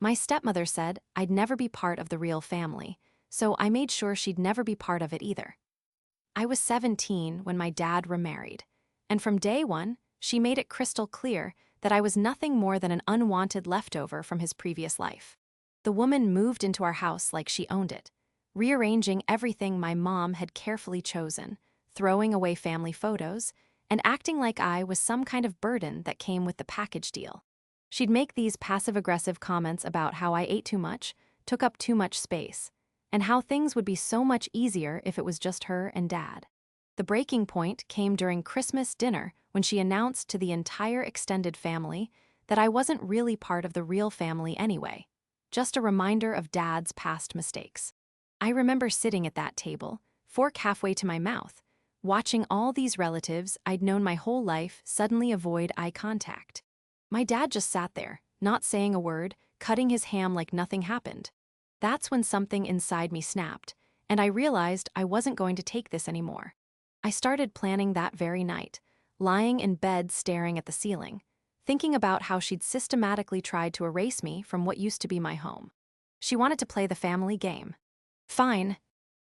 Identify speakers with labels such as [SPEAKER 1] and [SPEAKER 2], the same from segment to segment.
[SPEAKER 1] My stepmother said I'd never be part of the real family, so I made sure she'd never be part of it either. I was 17 when my dad remarried, and from day one, she made it crystal clear that I was nothing more than an unwanted leftover from his previous life. The woman moved into our house like she owned it, rearranging everything my mom had carefully chosen, throwing away family photos, and acting like I was some kind of burden that came with the package deal. She'd make these passive-aggressive comments about how I ate too much, took up too much space, and how things would be so much easier if it was just her and Dad. The breaking point came during Christmas dinner when she announced to the entire extended family that I wasn't really part of the real family anyway, just a reminder of Dad's past mistakes. I remember sitting at that table, fork halfway to my mouth, watching all these relatives I'd known my whole life suddenly avoid eye contact. My dad just sat there, not saying a word, cutting his ham like nothing happened. That's when something inside me snapped, and I realized I wasn't going to take this anymore. I started planning that very night, lying in bed staring at the ceiling, thinking about how she'd systematically tried to erase me from what used to be my home. She wanted to play the family game. Fine.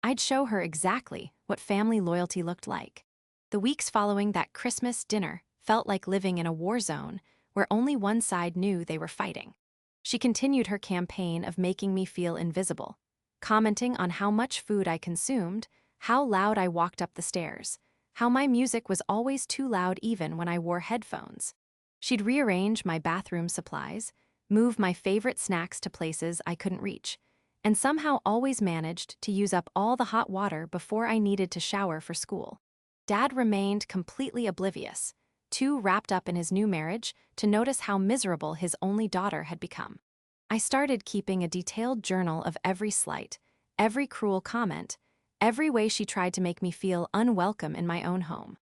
[SPEAKER 1] I'd show her exactly what family loyalty looked like. The weeks following that Christmas dinner felt like living in a war zone where only one side knew they were fighting. She continued her campaign of making me feel invisible, commenting on how much food I consumed, how loud I walked up the stairs, how my music was always too loud even when I wore headphones. She'd rearrange my bathroom supplies, move my favorite snacks to places I couldn't reach, and somehow always managed to use up all the hot water before I needed to shower for school. Dad remained completely oblivious, too wrapped up in his new marriage to notice how miserable his only daughter had become. I started keeping a detailed journal of every slight, every cruel comment, every way she tried to make me feel unwelcome in my own home.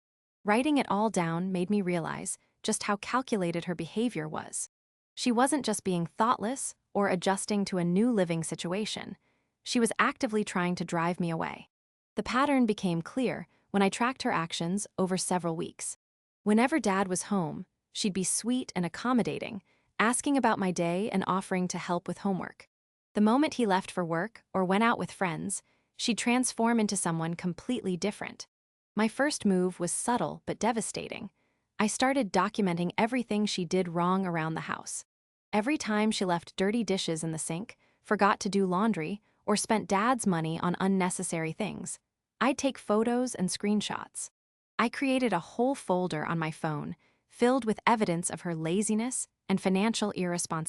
[SPEAKER 1] Writing it all down made me realize just how calculated her behavior was. She wasn't just being thoughtless or adjusting to a new living situation. She was actively trying to drive me away. The pattern became clear when I tracked her actions over several weeks. Whenever Dad was home, she'd be sweet and accommodating, asking about my day and offering to help with homework. The moment he left for work or went out with friends, she'd transform into someone completely different. My first move was subtle but devastating. I started documenting everything she did wrong around the house. Every time she left dirty dishes in the sink, forgot to do laundry, or spent Dad's money on unnecessary things, I'd take photos and screenshots. I created a whole folder on my phone, filled with evidence of her laziness and financial irresponsibility.